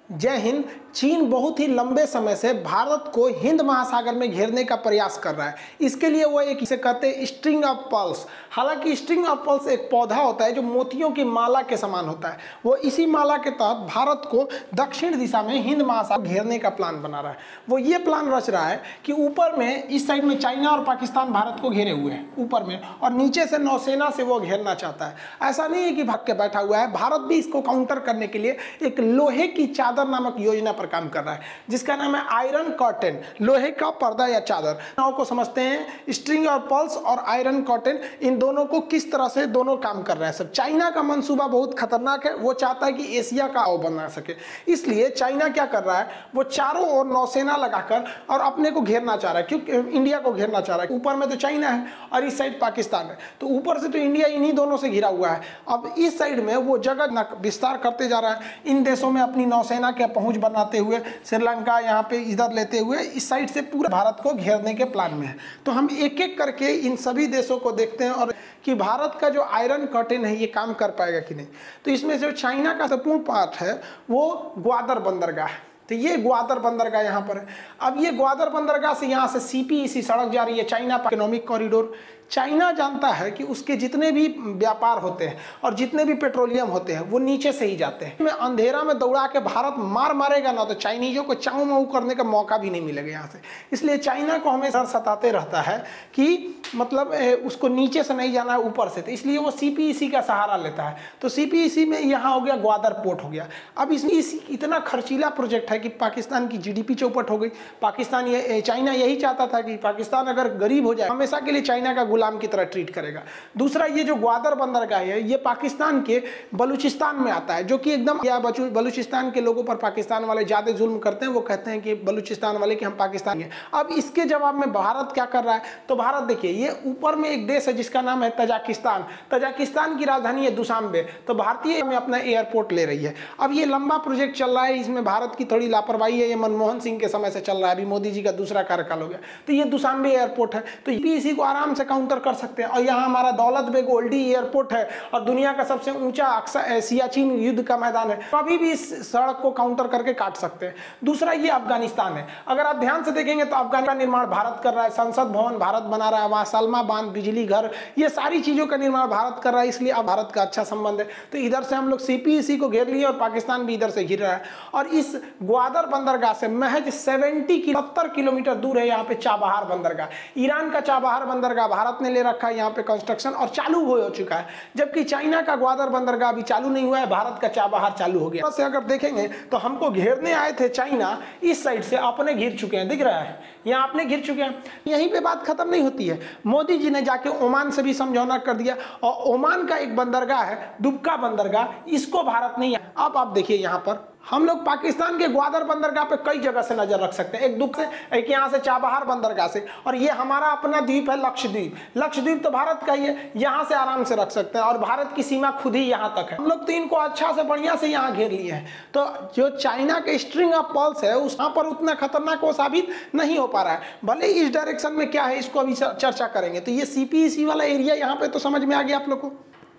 जय हिंद। चीन बहुत ही लंबे समय से भारत को हिंद महासागर में घेरने का प्रयास कर रहा है। इसके लिए वो एक इसे कहते हैं स्ट्रिंग ऑफ पर्ल्स। हालांकि स्ट्रिंग ऑफ पर्ल्स एक पौधा होता है जो मोतियों की माला के समान होता है। वो इसी माला के तहत भारत को दक्षिण दिशा में हिंद महासागर घेरने का प्लान बना रहा है। वो ये प्लान रच रहा है कि ऊपर में इस साइड में चाइना और पाकिस्तान भारत को घेरे हुए हैं ऊपर में, और नीचे से नौसेना से वो घेरना चाहता है। ऐसा नहीं है कि भाग के बैठा हुआ है, भारत भी इसको काउंटर करने के लिए एक लोहे की चादर नामक योजना पर काम कर रहा है जिसका नाम है आयरन कर्टेन, लोहे का पर्दा या चादर। नाव को समझते हैं स्ट्रिंग और पल्स और आयरन कर्टेन, इन दोनों को किस तरह से दोनों काम कर रहे हैं सब। चाइना का मंसूबा बहुत खतरनाक है, वो चाहता है कि एशिया का आओ बना सके। इसलिए चाइना क्या कर रहा है, वो चारों ओर नौसेना लगाकर और अपने को घेरना चाह रहा है, क्योंकि इंडिया को घेरना चाह रहा है। ऊपर में तो चाइना है और इस साइड पाकिस्तान है, तो ऊपर से तो इंडिया इन्हीं दोनों से घिरा हुआ है। अब इस साइड में वो जगह विस्तार करते जा रहा है, इन देशों में अपनी नौसेना के पहुंच बनाते हुए, श्रीलंका यहाँ पे इधर लेते हुए इस साइड से पूरे भारत को घेरने के प्लान में है। तो हम एक एक करके इन सभी देशों को देखते हैं और कि भारत का जो आयरन कर्टेन है ये काम कर पाएगा कि नहीं। तो इसमें जो चाइना का संपूर्ण पार्ट है वो ग्वादर बंदरगाह है। तो ये ग्वादर बंदरगाह यहाँ पर है। अब ये ग्वादर बंदरगाह से यहाँ से CPEC सड़क जा रही है, चाइना इकोनॉमिक कॉरिडोर। चाइना जानता है कि उसके जितने भी व्यापार होते हैं और जितने भी पेट्रोलियम होते हैं वो नीचे से ही जाते हैं। में अंधेरा में दौड़ा के भारत मारेगा ना तो चाइनीजों को चाऊ माऊ करने का मौका भी नहीं मिलेगा यहाँ से। इसलिए चाइना को हमेशा सताते रहता है कि मतलब उसको नीचे से नहीं जाना है, ऊपर से। तो इसलिए वो CPEC का सहारा लेता है। तो CPEC में यहाँ हो गया ग्वादर पोर्ट हो गया। अब इसमें इतना खर्चीला प्रोजेक्ट है कि पाकिस्तान की GDP चौपट हो गई। चाइना यही चाहता था कि पाकिस्तान अगर गरीब हो जाए हमेशा के लिए चाइना का गुलाम की तरह ट्रीट करेगा। दूसरा, ये जो ग्वादर बंदरगाह है ये पाकिस्तान के बलूचिस्तान में आता है, जो कि एकदम या बलूचिस्तान के लोगों पर पाकिस्तान वाले ज्यादा जुल्म करते हैं। वो कहते हैं कि बलूचिस्तान वाले कि हम पाकिस्तानी हैं। अब इसके जवाब में भारत क्या कर रहा है, तो भारत देखिए ये ऊपर में एक देश है जिसका नाम है तजाकिस्तान। तजाकिस्तान की राजधानी है दुशांबे। तो भारतीय में अपना एयरपोर्ट ले रही है। अब ये लंबा प्रोजेक्ट चल रहा है, इसमें भारत की थोड़ी लापरवाही है। ये मनमोहन सिंह के समय से चल रहा है, अभी मोदी जी का दूसरा कार्यकाल हो गया। तो ये दुशांबे एयरपोर्ट है, तो CPEC को आराम से काउंटर कर सकते हैं। और यहाँ हमारा दौलत बेग ओल्डी एयरपोर्ट है और दुनिया का सबसे ऊंचा सियाचिन युद्ध का मैदान है, तो अभी भी इस सड़क को काउंटर करके काट सकते हैं। दूसरा, ये अफगानिस्तान है। अगर आप ध्यान से देखेंगे तो अफगानिस्तान का निर्माण भारत कर रहा है, संसद भवन भारत बना रहा है, वहाँ सलमा बांध, बिजली घर, ये सारी चीजों का निर्माण भारत कर रहा है। इसलिए अब भारत का अच्छा संबंध है। तो इधर से हम लोग CPEC को घेर लिए और पाकिस्तान भी इधर से घिर रहा है। और इस ग्वादर बंदरगाह से महज 70 किलोमीटर दूर है यहाँ पे चाबहार बंदरगाह। ईरान का चाबहार बंदरगाह भारत ने ले रखा है यहाँ पे कंस्ट्रक्शन और चालू हो चुका है, जबकि चाइना का ग्वादर बंदरगाह अभी चालू नहीं हुआ है, भारत का चाबहार चालू हो गया। से अगर देखेंगे तो हमको घेरने आए थे चाइना, इस साइड से अपने घिर चुके हैं, दिख रहा है यहाँ अपने घिर चुके हैं। यहीं पे बात खत्म नहीं होती है, मोदी जी ने जाके ओमान से भी समझौता कर दिया और ओमान का एक बंदरगाह है दुबका बंदरगाह, इसको भारत नहीं। अब आप देखिए यहाँ पर हम लोग पाकिस्तान के ग्वादर बंदरगाह पे कई जगह से नजर रख सकते हैं, एक दुख से, एक यहाँ से चाबहार बंदरगाह से, और ये हमारा अपना द्वीप है लक्षद्वीप। लक्षद्वीप तो भारत का ही है, यहाँ से आराम से रख सकते हैं और भारत की सीमा खुद ही यहाँ तक है। हम लोग तो इनको अच्छा से बढ़िया से यहाँ घेर लिए हैं। तो जो चाइना के स्ट्रिंग ऑफ पर्ल्स है उस यहाँ पर उतना खतरनाक वो साबित नहीं हो पा रहा है। भले इस डायरेक्शन में क्या है इसको अभी चर्चा करेंगे। तो ये CPEC वाला एरिया यहाँ पे तो समझ में आ गया आप लोग को।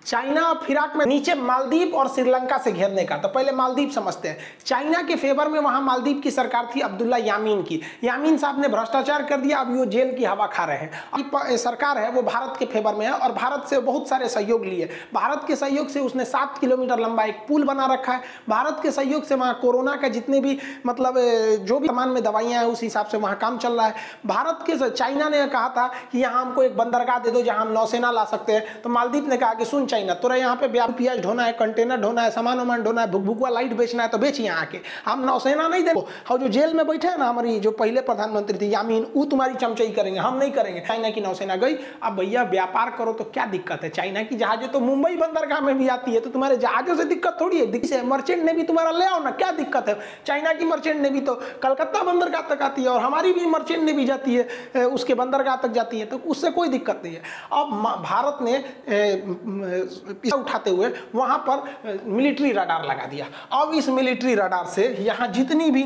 चाइना और फिराक में नीचे मालदीव और श्रीलंका से घेरने का। तो पहले मालदीव समझते हैं। चाइना के फेवर में वहां मालदीव की सरकार थी अब्दुल्ला यामीन की। यामीन साहब ने भ्रष्टाचार कर दिया, अब वो जेल की हवा खा रहे हैं। अब सरकार है वो भारत के फेवर में है और भारत से बहुत सारे सहयोग लिए। भारत के सहयोग से उसने 7 किलोमीटर लंबा एक पुल बना रखा है। भारत के सहयोग से वहाँ कोरोना का जितने भी मतलब जो भी सामान में दवाइयाँ हैं उस हिसाब से वहाँ काम चल रहा है। भारत के चाइना ने कहा था कि यहाँ हमको एक बंदरगाह दे दो जहाँ हम नौसेना ला सकते हैं। तो मालदीव ने कहा कि सुन चाइना, तोरा यहाँ पे प्याज ढोना है, कंटेनर ढोना है, सामान वामान ढोना है, भुकभुकवा लाइट बेचना है तो बेच यहाँ आके, हम नौसेना नहीं देंगे। और जो जेल में बैठे हैं ना हमारी जो पहले प्रधानमंत्री थी यामीन, वो तुम्हारी चमचाई करेंगे, हम नहीं करेंगे। चाइना की नौसेना गई। अब भैया व्यापार करो तो क्या दिक्कत है, चाइना की जहाजें तो मुंबई बंदरगाह में भी आती है, तो तुम्हारे जहाजों से दिक्कत थोड़ी है। मर्चेंट नेवी तुम्हारा ले आओ ना, क्या दिक्कत है। चाइना की मर्चेंट नेवी तो कलकत्ता बंदरगाह तक आती है और हमारी भी मर्चेंट नेवी जाती है उसके बंदरगाह तक जाती है, तो उससे कोई दिक्कत नहीं है। अब भारत ने उठाते हुए वहां पर मिलिट्री रडार लगा दिया। अब इस मिलिट्री रडार से यहाँ जितनी भी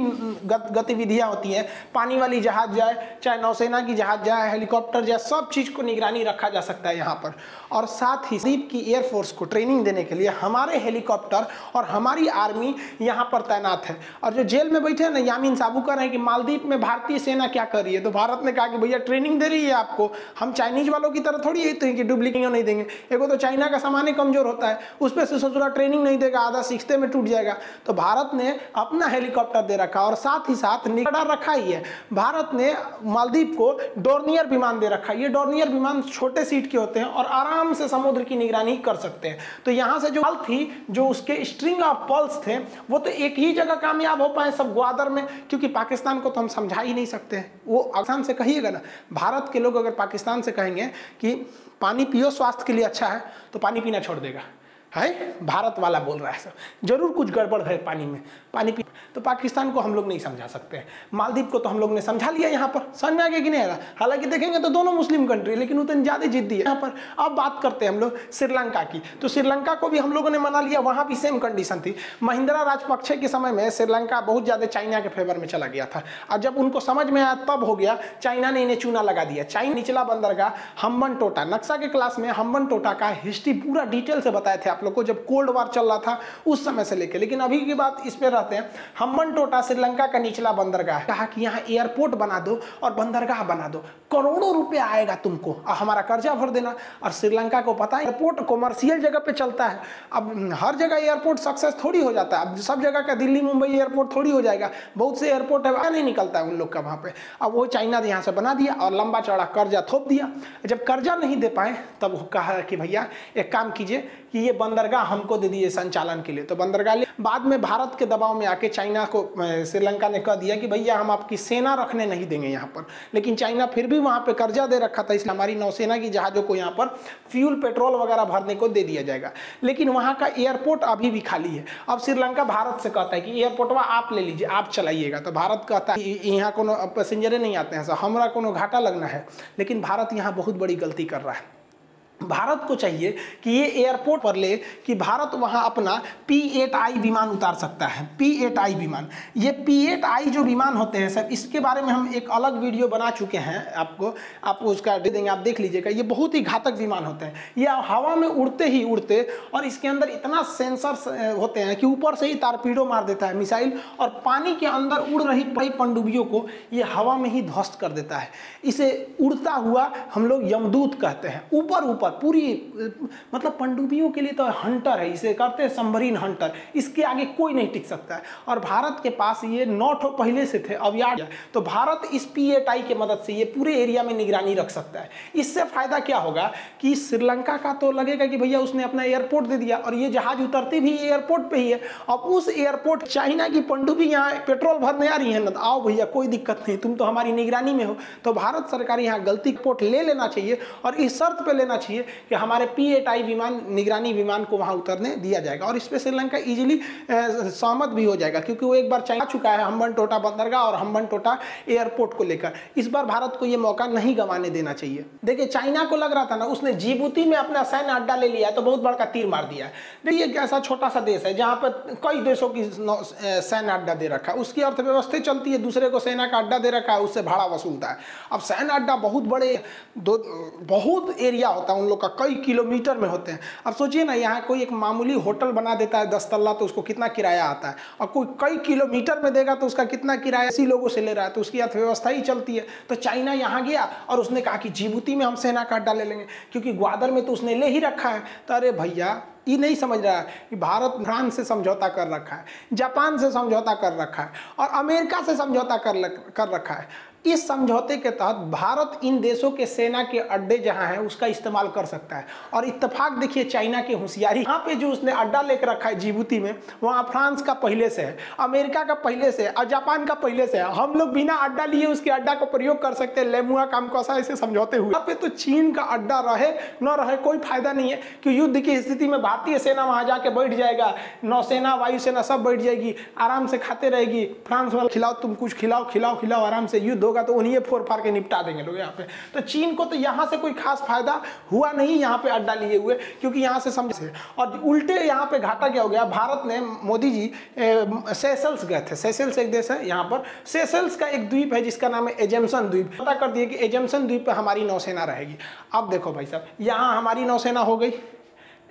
गतिविधियां होती हैं, पानी वाली जहाज जाए, चाहे नौसेना की जहाज जाए, हेलीकॉप्टर जाए, सब चीज को निगरानी रखा जा सकता है यहाँ पर। और साथ ही मालदीव की एयरफोर्स को ट्रेनिंग देने के लिए हमारे हेलीकॉप्टर और हमारी आर्मी यहाँ पर तैनात है। और जो जेल में बैठे हैं ना यामीन साबू कह रहे हैं कि मालदीव में भारतीय सेना क्या कर रही है, तो भारत ने कहा कि भैया ट्रेनिंग दे रही है आपको, हम चाइनीज वालों की तरह थोड़ी है कि डुप्लीकेट नहीं देंगे। एगो तो चाइना का सामान ही कमजोर होता है, उस पर से ससुरा ट्रेनिंग नहीं देगा, आधा सीखते में टूट जाएगा। तो भारत ने अपना हेलीकॉप्टर दे रखा और साथ ही साथ रडार रखा ही है। भारत ने मालदीव को डोर्नियर विमान दे रखा है। ये डोर्नियर विमान छोटे सीट के होते हैं और आराम से समुद्र की निगरानी कर सकते हैं। तो यहाँ से जो थी, जो उसके स्ट्रिंग ऑफ पल्स थे, वो तो एक ही जगह कामयाब हो पाए, सब ग्वादर में, क्योंकि पाकिस्तान को तो हम समझा ही नहीं सकते हैं। वो आसान से कहिएगा ना, भारत के लोग अगर पाकिस्तान से कहेंगे कि पानी पियो स्वास्थ्य के लिए अच्छा है, तो पानी पीना छोड़ देगा। है भारत वाला बोल रहा है सब, जरूर कुछ गड़बड़ है पानी में, पानी पी। तो पाकिस्तान को हम लोग नहीं समझा सकते हैं, मालदीव को तो हम लोग ने समझा लिया। यहाँ पर समझ में आ गया कि नहीं आएगा? हालांकि देखेंगे तो दोनों मुस्लिम कंट्री, लेकिन उतनी ज़्यादा जिद्दी है यहाँ पर। अब बात करते हैं हम लोग श्रीलंका की। तो श्रीलंका को भी हम लोगों ने मना लिया, वहाँ भी सेम कंडीशन थी। महिंद्रा राजपक्षे के समय में श्रीलंका बहुत ज़्यादा चाइना के फेवर में चला गया था, और जब उनको समझ में आया तब हो गया, चाइना ने इन्हें चूना लगा दिया। चाइना निचला बंदरगाह हम्बनटोटा, नक्शा के क्लास में हम्बनटोटा का हिस्ट्री पूरा डिटेल से बताए थे आप लोग को, जब कोल्ड वार चल रहा था उस समय से लेकर। लेकिन अभी की बात इस पे रहते हैं। हम्बनटोटा श्रीलंका का निचला बंदरगाह है। कहा कि यहाँ एयरपोर्ट बना दो और बंदरगाह बना दो, करोड़ों रुपए आएगा तुमको और हमारा कर्जा भर देना। और श्रीलंका को पता है एयरपोर्ट कॉमर्शियल जगह पे चलता है, अब हर जगह एयरपोर्ट सक्सेस थोड़ी हो जाता है। अब सब जगह का दिल्ली मुंबई एयरपोर्ट थोड़ी हो जाएगा, बहुत से एयरपोर्ट है नहीं निकलता है उन लोग का वहाँ पे। अब वो चाइना ने यहाँ से बना दिया और लंबा चौड़ा कर्जा थोप दिया। जब कर्जा नहीं दे पाए तब कहा कि भैया एक काम कीजिए कि ये बंदरगाह हमको दे दिए संचालन के लिए। तो बंदरगाह बाद में भारत के दबाव में आके चाइना को श्रीलंका ने कह दिया कि भैया हम आपकी सेना रखने नहीं देंगे यहाँ पर। लेकिन चाइना फिर भी वहाँ पे कर्जा दे रखा था, इसलिए हमारी नौसेना की जहाज़ों को यहाँ पर फ्यूल पेट्रोल वगैरह भरने को दे दिया जाएगा। लेकिन वहाँ का एयरपोर्ट अभी भी खाली है। अब श्रीलंका भारत से कहता है कि एयरपोर्टवा आप ले लीजिए, आप चलाइएगा। तो भारत कहता है यहाँ कोनो पैसेंजरे नहीं आते हैं, हमारा कोनो घाटा लगना है। लेकिन भारत यहाँ बहुत बड़ी गलती कर रहा है। भारत को चाहिए कि ये एयरपोर्ट पर ले कि भारत वहां अपना P-8I विमान उतार सकता है। P-8I विमान, ये P-8I जो विमान होते हैं सर, इसके बारे में हम एक अलग वीडियो बना चुके हैं, आप उसका दे देंगे, आप देख लीजिएगा। ये बहुत ही घातक विमान होते हैं। ये हवा में उड़ते ही उड़ते, और इसके अंदर इतना सेंसर होते हैं कि ऊपर से ही टारपीडो मार देता है मिसाइल, और पानी के अंदर उड़ रही पनडुब्बियों को ये हवा में ही ध्वस्त कर देता है। इसे उड़ता हुआ हम लोग यमदूत कहते हैं। ऊपर पूरी मतलब पनडुब्बियों के लिए तो हंटर है, इसे करते हैं सबमरीन हंटर। इसके आगे कोई नहीं टिक सकता है। और भारत के पास ये 9 ठो पहले से थे, अब याद। तो भारत इस P-8I की मदद से ये पूरे एरिया में निगरानी रख सकता है। इससे फायदा क्या होगा कि श्रीलंका का तो लगेगा कि भैया उसने अपना एयरपोर्ट दे दिया, और ये जहाज उतरती भी एयरपोर्ट पे ही है। अब उस एयरपोर्ट चाइना की पनडुब्बी यहाँ पेट्रोल भरने आ रही है ना, तो आओ भैया कोई दिक्कत नहीं, तुम तो हमारी निगरानी में हो। तो भारत सरकार यहाँ गलती पोर्ट ले लेना चाहिए, और इस शर्त पे लेना चाहिए कि हमारे P-8I विमान, निगरानी विमान को वहां उतरने दिया जाएगा। और इस पे श्रीलंका इजीली सहमत भी हो जाएगा, क्योंकि वो एक बार चाह चुका है हम्बनटोटा बंदरगाह और हम्बनटोटा एयरपोर्ट को लेकर। इस बार भारत को ये मौका नहीं गंवाने देना चाहिए। देखिए चाइना को लग रहा था ना, उसने जिबूती में अपना सैन्य अड्डा ले लिया है, तो बहुत बड़का तीर मार दिया है। देखिए एक ऐसा छोटा सा देश है जहाँ पर कई देशों की सैन्य अड्डा दे रखा है, उसकी अर्थव्यवस्था चलती है, दूसरे को सेना का अड्डा दे रखा है, उससे भाड़ा वसूलता है। अब सैन्य अड्डा बहुत बड़े, बहुत एरिया होता है उन लोग का, कई किलोमीटर में होते हैं। अब सोचिए ना, यहाँ कोई एक मामूली होटल बना देता है 10 तल्ला, तो उसको कितना किराया आता है, और कोई कई किलोमीटर में देगा तो उसका कितना किराया इसी लोगों से ले रहा है, तो उसकी अर्थव्यवस्था ही चलती है। तो चाइना यहाँ गया और उसने कहा कि जिबूती में हम सेना का अड्डा ले लेंगे, क्योंकि ग्वादर में तो उसने ले ही रखा है। तो अरे भैया ये नहीं समझ रहा है कि भारत फ्रांस से समझौता कर रखा है, जापान से समझौता कर रखा है, और अमेरिका से समझौता कर रखा है। इस समझौते के तहत भारत इन देशों के सेना के अड्डे जहां हैं उसका इस्तेमाल कर सकता है। और इत्तेफाक देखिए चाइना की होशियारी, यहाँ पे जो उसने अड्डा लेकर रखा है जिबूती में, वहाँ फ्रांस का पहले से है, अमेरिका का पहले से है, और जापान का पहले से है। हम लोग बिना अड्डा लिए उसके अड्डा को प्रयोग कर सकते हैं, लेमुआ कामकोसा ऐसे समझौते हुए। यहाँ पे तो चीन का अड्डा रहे न रहे कोई फायदा नहीं है, कि युद्ध की स्थिति में भारतीय सेना वहां जाके बैठ जाएगा, नौसेना वायुसेना सब बैठ जाएगी, आराम से खाते रहेगी। फ्रांस वाला खिलाओ, तुम कुछ खिलाओ आराम से, युद्ध हो होगा तो उन्हीं फोड़ फाड़ के निपटा देंगे लोग यहाँ पे। तो चीन को तो यहाँ से कोई खास फायदा हुआ नहीं यहाँ पे अड्डा लिए हुए, क्योंकि यहाँ से समझे। और उल्टे यहाँ पे घाटा क्या हो गया, भारत ने, मोदी जी सेशल्स गए थे। सेशल्स एक देश है यहाँ पर, सेशल्स का एक द्वीप है जिसका नाम है एजम्सन द्वीप। पता कर दिए कि एजम्सन द्वीप पे हमारी नौसेना रहेगी। अब देखो भाई साहब, यहाँ हमारी नौसेना हो गई,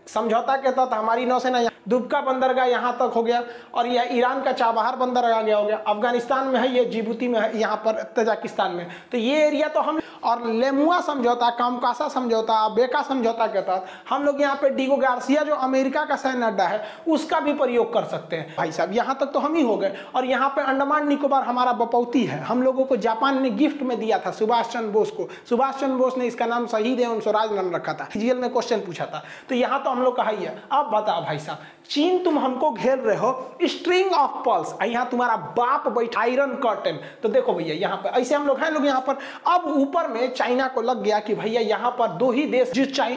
समझौता के तहत हमारी नौसेना दुबका बंदरगाह यहाँ तक हो गया, और यह ईरान का चाबहार बंदरगाह गया हो गया, अफगानिस्तान में है, ये जिबूती में है, यहाँ पर तजाकिस्तान में। तो ये एरिया तो हम, और लेमुआ समझौता, कामकासा समझौता, बेका समझौता के तहत हम लोग यहाँ पे डिगो गार्सिया जो अमेरिका का सैन्य अड्डा है उसका भी प्रयोग कर सकते हैं भाई साहब। यहाँ तक तो हम ही हो गए। और यहाँ पे अंडमान निकोबार हमारा बपौती है, हम लोगों को जापान ने गिफ्ट में दिया था सुभाष चंद्र बोस को। सुभाष चंद्र बोस ने इसका नाम शहीद एवं स्वराज नाम रखा था, जीएल में क्वेश्चन पूछा था। तो यहाँ तो हम लोग का ही है। अब बताओ भाई साहब, चीन तुम हमको घेर रहे हो, स्ट्रिंग ऑफ पर्ल्स, यहाँ तुम्हारा बाप बैठा, आयरन कर्टेन। तो देखो भैया यहाँ पर ऐसे हम लोग हैं लोग यहाँ पर। अब ऊपर में चाइना को लग गया कि भैया यहाँ पर दो ही देश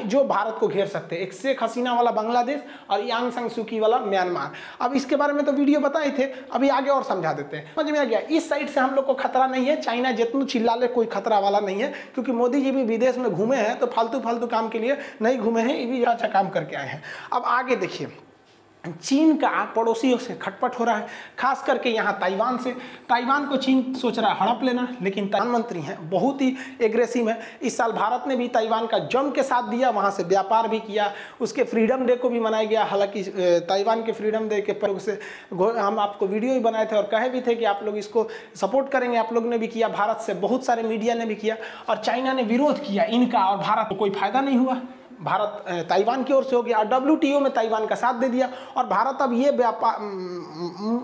जो भारत को घेर सकते हैं, एक शेख हसीना वाला बांग्लादेश और यांग सांग सूकी वाला म्यांमार। अब इसके बारे में तो वीडियो बताए थे, अभी आगे और समझा देते हैं। समझ में आ गया, इस साइड से हम लोग को खतरा नहीं है, चाइना जितना चिल्ला ले कोई खतरा वाला नहीं है, क्योंकि मोदी जी भी विदेश में घूमे हैं तो फालतू काम के लिए नहीं घूमे हैं, ये भी अच्छा काम करके आए हैं। अब आगे देखिए, चीन का पड़ोसियों से खटपट हो रहा है, खास करके यहाँ ताइवान से। ताइवान को चीन सोच रहा है हड़प लेना, लेकिन प्रधानमंत्री हैं बहुत ही एग्रेसिव है। इस साल भारत ने भी ताइवान का जम के साथ दिया, वहाँ से व्यापार भी किया, उसके फ्रीडम डे को भी मनाया गया। हालांकि ताइवान के फ्रीडम डे के पर से हम आपको वीडियो भी बनाए थे और कहे भी थे कि आप लोग इसको सपोर्ट करेंगे, आप लोग ने भी किया, भारत से बहुत सारे मीडिया ने भी किया, और चाइना ने विरोध किया इनका, और भारत को कोई फायदा नहीं हुआ। भारत ताइवान की ओर से हो गया, और WTO में ताइवान का साथ दे दिया। और भारत अब ये व्यापार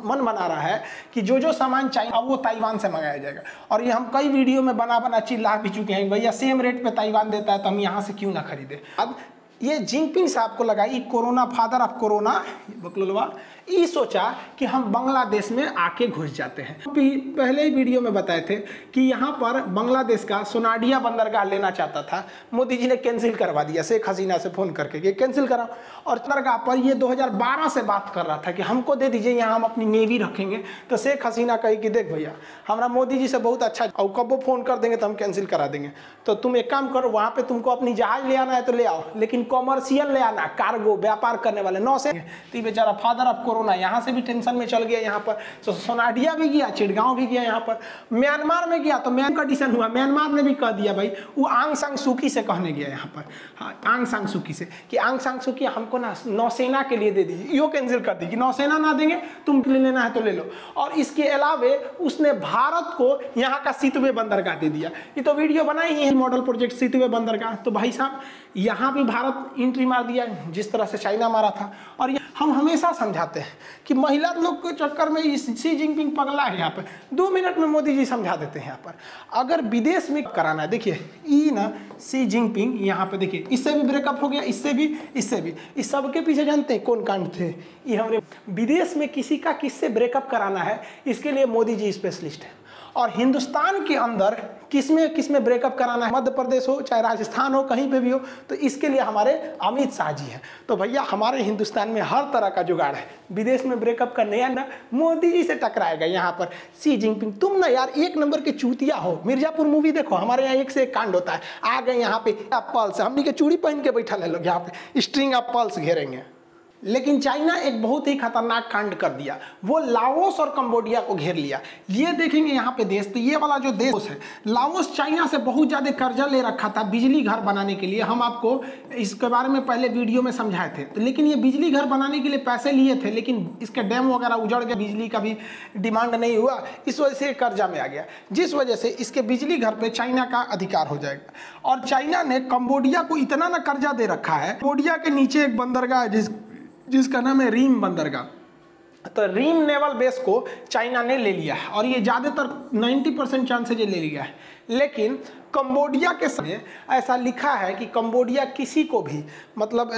मन बना रहा है कि जो सामान चाहिए अब वो ताइवान से मंगाया जाएगा। और ये हम कई वीडियो में बना चिल्ला भी चुके हैं, भैया सेम रेट पे ताइवान देता है तो हम यहाँ से क्यों ना खरीदे। अब ये जिनपिंग साहब को लगा, कोरोना फादर ऑफ कोरोना बकलवा, ये सोचा कि हम बांग्लादेश में आके घुस जाते हैं। पहले ही वीडियो में बताए थे कि यहाँ पर बांग्लादेश का सोनाडिया बंदरगाह लेना चाहता था, मोदी जी ने कैंसिल करवा दिया शेख हसीना से फ़ोन करके कि कैंसिल करा। और बंदरगाह पर ये 2012 से बात कर रहा था कि हमको दे दीजिए, यहाँ हम अपनी नेवी रखेंगे। तो शेख हसीना कही कि देख भैया, हमारा मोदी जी से बहुत अच्छा, और कब वो फ़ोन कर देंगे तो हम कैंसिल करा देंगे। तो तुम एक काम करो, वहाँ पर तुमको अपनी जहाज़ ले आना है तो ले आओ, लेकिन कॉमर्शियल ले आना, कार्गो व्यापार करने वाले नौसेना। तो बेचारा फादर ऑफ कोरोना यहाँ से भी टेंशन में चल गया। यहाँ पर तो सोनाडिया भी गया, चिड़गांव भी गया, यहाँ पर म्यांमार में गया तो म्यांमार कंडीशन हुआ, म्यांमार ने भी कह दिया भाई, वो आंग सांग सूकी से कहने गया यहाँ पर, हाँ आंग सांग सूकी से कि आंग सांग सूकी हमको ना नौसेना के लिए दे दीजिए। यो कैंसिल कर दी कि नौसेना ना देंगे, तुम ले लेना है तो ले लो। और इसके अलावे उसने भारत को यहाँ का सितवे बंदरगाह दे दिया। ये तो वीडियो बनाई ही है, मॉडल प्रोजेक्ट सितवे बंदरगाह। तो भाई साहब यहाँ भी भारत एंट्री मार दिया जिस तरह से चाइना मारा था। और हम हमेशा समझाते हैं कि महिला लोग के चक्कर में शी जिनपिंग पगला है। यहाँ पर 2 मिनट में मोदी जी समझा देते हैं। यहाँ पर अगर विदेश में कराना है, देखिए ई ना शी जिनपिंग यहाँ पे देखिए, इससे भी ब्रेकअप हो गया, इससे भी, इससे भी। इस सब के पीछे जानते हैं कौन कांड थे? ये हमारे विदेश में किसी का किससे ब्रेकअप कराना है, इसके लिए मोदी जी स्पेशलिस्ट है। और हिंदुस्तान के अंदर किसमें ब्रेकअप कराना है, मध्य प्रदेश हो चाहे राजस्थान हो, कहीं पे भी हो, तो इसके लिए हमारे अमित शाह जी हैं। तो भैया हमारे हिंदुस्तान में हर तरह का जुगाड़ है, विदेश में ब्रेकअप करने ना मोदी जी से टकराएगा। यहाँ पर शी जिनपिंग, तुम ना यार एक नंबर के चूतिया हो। मिर्जापुर मूवी देखो, हमारे यहाँ एक से एक कांड होता है। आ गए यहाँ पे पल्स, हमने के चूड़ी पहन के बैठा ले लोग, यहाँ पे स्ट्रिंग ऑफ पल्स घेरेंगे। लेकिन चाइना एक बहुत ही खतरनाक कांड कर दिया, वो लाओस और कंबोडिया को घेर लिया। ये देखेंगे यहाँ पे देश, तो ये वाला जो देश है लाओस, चाइना से बहुत ज़्यादा कर्जा ले रखा था बिजली घर बनाने के लिए। हम आपको इसके बारे में पहले वीडियो में समझाए थे। तो लेकिन ये बिजली घर बनाने के लिए पैसे लिए थे, लेकिन इसके डैम वगैरह उजड़ गए, बिजली का भी डिमांड नहीं हुआ, इस वजह से कर्जा में आ गया, जिस वजह से इसके बिजली घर पर चाइना का अधिकार हो जाएगा। और चाइना ने कंबोडिया को इतना ना कर्जा दे रखा है, कंबोडिया के नीचे एक बंदरगाह है जिसका नाम है रीम बंदरगाह। तो रीम नेवल बेस को चाइना ने ले लिया है, और ये ज़्यादातर 90% चांसेज ले लिया है। लेकिन कंबोडिया के समय ऐसा लिखा है कि कंबोडिया किसी को भी मतलब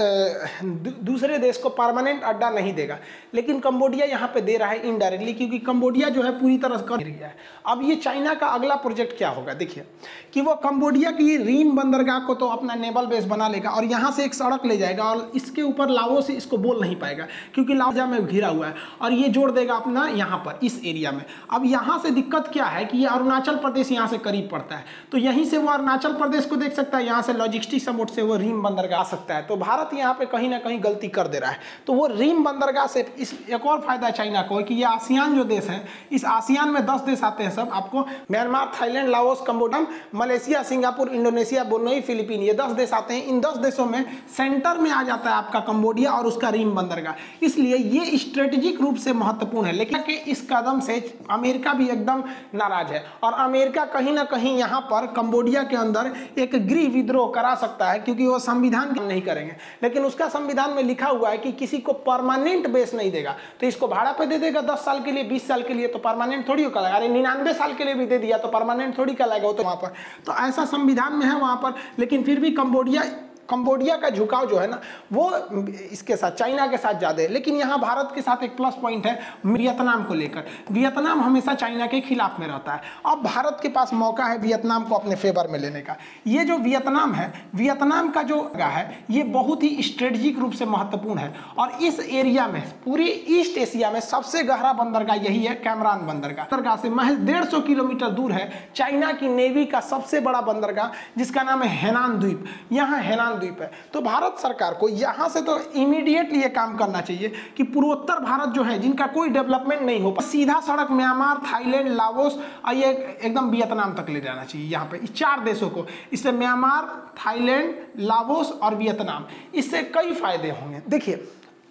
दूसरे देश को परमानेंट अड्डा नहीं देगा, लेकिन कंबोडिया यहाँ पे दे रहा है इनडायरेक्टली, क्योंकि कंबोडिया जो है पूरी तरह से कर गया है। अब ये चाइना का अगला प्रोजेक्ट क्या होगा, देखिए कि वो कंबोडिया की रीम बंदरगाह को तो अपना नेवल बेस बना लेगा और यहाँ से एक सड़क ले जाएगा और इसके ऊपर लाओस से इसको बोल नहीं पाएगा क्योंकि लाओस में घिरा हुआ है, और ये जोड़ देगा अपना यहाँ पर इस एरिया में। अब यहाँ से दिक्कत क्या है कि ये अरुणाचल प्रदेश यहाँ से करीब पड़ता है, तो यहीं से वो अरुणाचल प्रदेश को देख सकता है, यहाँ से लॉजिस्टिक सपोर्ट से वो रीम बंदरगाह आ सकता है। तो भारत यहाँ पे कहीं ना कहीं गलती कर दे रहा है। तो वो रीम बंदरगाह से इस एक और फायदा है चाइना को कि ये आसियान जो देश है, इस आसियान में 10 देश आते हैं सब, आपको Myanmar, Thailand, Laos, Cambodia, Malaysia, Singapore, Indonesia, Brunei, Philippine, ये 10 देश आते हैं। इन 10 देशों में सेंटर में आ जाता है आपका कंबोडिया और उसका रीम बंदरगाह, इसलिए ये स्ट्रेटेजिक रूप से महत्वपूर्ण है। लेकिन कि इस कदम से अमेरिका भी एकदम नाराज है और अमेरिका कहीं ना कहीं यहाँ पर कंबोडिया के अंदर एक गृह विद्रोह करा सकता है, क्योंकि वो संविधान नहीं करेंगे, लेकिन उसका संविधान में लिखा हुआ है कि किसी को परमानेंट बेस नहीं देगा, तो इसको भाड़ा पे दे देगा 10 साल के लिए, 20 साल के लिए, तो परमानेंट थोड़ी होगा। अरे 99 साल के लिए भी दे दिया तो परमानेंट थोड़ी कहलाएगा वो तो वहां पर, तो ऐसा संविधान में है वहां पर। लेकिन फिर भी कंबोडिया का झुकाव जो है ना वो इसके साथ, चाइना के साथ ज़्यादा है। लेकिन यहाँ भारत के साथ एक प्लस पॉइंट है वियतनाम को लेकर। वियतनाम हमेशा चाइना के खिलाफ में रहता है, अब भारत के पास मौका है वियतनाम को अपने फेवर में लेने का। ये जो वियतनाम है, वियतनाम का जो है ये बहुत ही स्ट्रेटेजिक रूप से महत्वपूर्ण है, और इस एरिया में पूरी ईस्ट एशिया में सबसे गहरा बंदरगाह यही है, कैमरान बंदरगाह। बंदरगाह से महज 150 किलोमीटर दूर है चाइना की नेवी का सबसे बड़ा बंदरगाह, जिसका नाम है हेनान द्वीप। यहाँ हेनान द्वीप है। तो भारत सरकार को यहां से तो इमीडिएटली ये काम करना चाहिए कि पूर्वोत्तर भारत जो है, जिनका कोई डेवलपमेंट नहीं हो, सीधा सड़क म्यांमार, थाईलैंड, लाओस और ये एकदम वियतनाम तक ले जाना चाहिए। यहाँ पे इस 4 देशों को, इससे म्यांमार, थाईलैंड, लाओस और वियतनाम, इससे कई फायदे होंगे। देखिए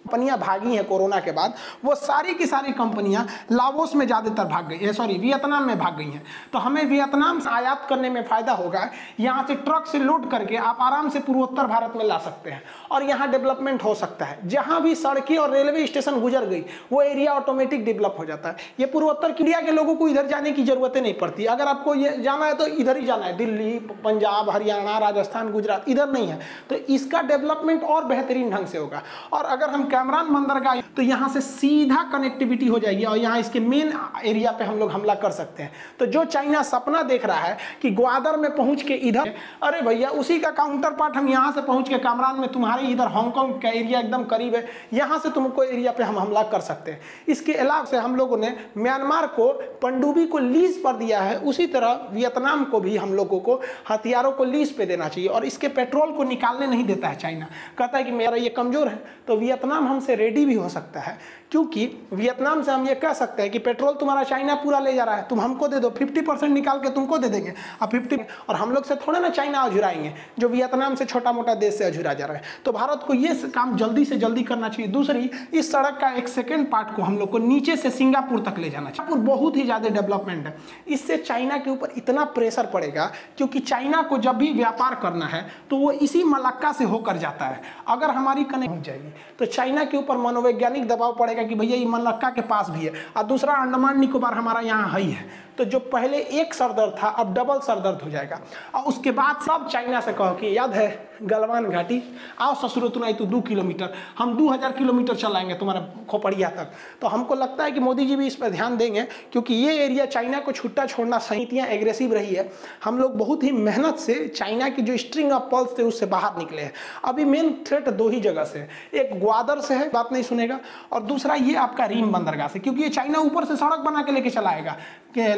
कंपनियां भागी हैं कोरोना के बाद, वो सारी की सारी कंपनियां लाओस में ज़्यादातर भाग गई है, सॉरी वियतनाम में भाग गई हैं। तो हमें वियतनाम से आयात करने में फ़ायदा होगा। यहाँ से ट्रक से लोड करके आप आराम से पूर्वोत्तर भारत में ला सकते हैं और यहाँ डेवलपमेंट हो सकता है। जहाँ भी सड़कें और रेलवे स्टेशन गुजर गई वो एरिया ऑटोमेटिक डेवलप हो जाता है। ये पूर्वोत्तर इंडिया के लोगों को इधर जाने की ज़रूरत नहीं पड़ती। अगर आपको ये जाना है तो इधर ही जाना है, दिल्ली, पंजाब, हरियाणा, राजस्थान, गुजरात, इधर नहीं है। तो इसका डेवलपमेंट और बेहतरीन ढंग से होगा। और अगर हम कैमरान बंदरगाह, तो यहां से सीधा कनेक्टिविटी हो जाएगी और यहां इसके मेन एरिया पे हम लोग हमला कर सकते हैं। तो जो चाइना सपना देख रहा है कि ग्वादर में पहुंच के इधर, अरे भैया उसी का काउंटर पार्ट हम यहां से पहुंच के कैमरान में, तुम्हारे इधर हांगकांग का एरिया एकदम करीब है, यहां से तुमको एरिया पे हम हमला कर सकते हैं। इसके अलावा से हम लोगों ने म्यांमार को, पनडुब्बी को लीज पर दिया है, उसी तरह वियतनाम को भी हम लोगों को हथियारों को लीज पे देना चाहिए। और इसके पेट्रोल को निकालने नहीं देता है चाइना, कहता है कि मेरा ये कमजोर है। तो वियतनाम हमसे रेडी भी हो सकता है, क्योंकि वियतनाम से हम ये कह सकते हैं कि पेट्रोल तुम्हारा चाइना पूरा ले जा रहा है, तुम हमको दे दो, 50% निकाल के तुमको दे देंगे, अब 50, और हम लोग से थोड़ा ना चाइना अझुराएंगे, जो वियतनाम से छोटा मोटा देश से अझुरा जा रहा है। तो भारत को ये काम जल्दी से जल्दी करना चाहिए। दूसरी, इस सड़क का एक सेकेंड पार्ट को हम लोग को नीचे से सिंगापुर तक ले जाना चाहिए। बहुत ही ज्यादा डेवलपमेंट है, इससे चाइना के ऊपर इतना प्रेशर पड़ेगा, क्योंकि चाइना को जब भी व्यापार करना है तो वो इसी मलक्का से होकर जाता है। अगर हमारी कनेक्ट हो जाएगी तो चाइना के ऊपर मनोवैज्ञानिक दबाव पड़ेगा कि भैया ये मलक्का के पास भी है, और दूसरा अंडमान निकोबार हमारा यहाँ है। तो जो पहले एक सरदर्द था अब डबल सरदर्द हो जाएगा। और उसके बाद सब चाइना से कहो कि याद है गलवान घाटी, आओ ससुरो तुनाई तो 2 किलोमीटर, हम 2000 किलोमीटर चलाएंगे तुम्हारा खोपड़िया तक। तो हमको लगता है कि मोदी जी भी इस पर ध्यान देंगे, क्योंकि ये एरिया चाइना को छुट्टा छोड़ना, नीतियाँ एग्रेसिव रही है। हम लोग बहुत ही मेहनत से चाइना की जो स्ट्रिंग ऑफ पल्स थे उससे बाहर निकले हैं। अभी मेन थ्रेट 2 ही जगह से, एक ग्वादर से है, बात नहीं सुनेगा, और दूसरा ये आपका रीम बंदरगाह से, क्योंकि ये चाइना ऊपर से सड़क बना के लेके चलाएगा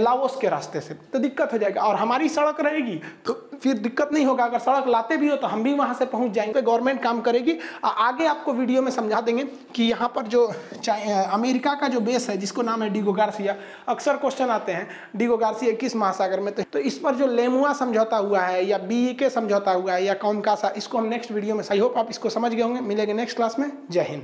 लाओस के रास्ते से, तो दिक्कत हो जाएगा। और हमारी सड़क रहेगी तो फिर दिक्कत नहीं होगा। अगर सड़क लाते भी हो तो हम भी वहां से पहुंच जाएंगे। गवर्नमेंट काम करेगी। आगे आपको वीडियो में समझा देंगे कि यहाँ पर जो अमेरिका का जो बेस है, जिसको नाम है डिगो गार्सिया, अक्सर क्वेश्चन आते हैं डिगो गार्सिया किस महासागर में, तो इस पर जो लेमुआ समझौता हुआ है या BEK समझौता हुआ है या कौन का सा, इसको हम नेक्स्ट वीडियो में, आई होप आप इसको समझ गए होंगे। मिलेंगे नेक्स्ट क्लास में। जय हिंद।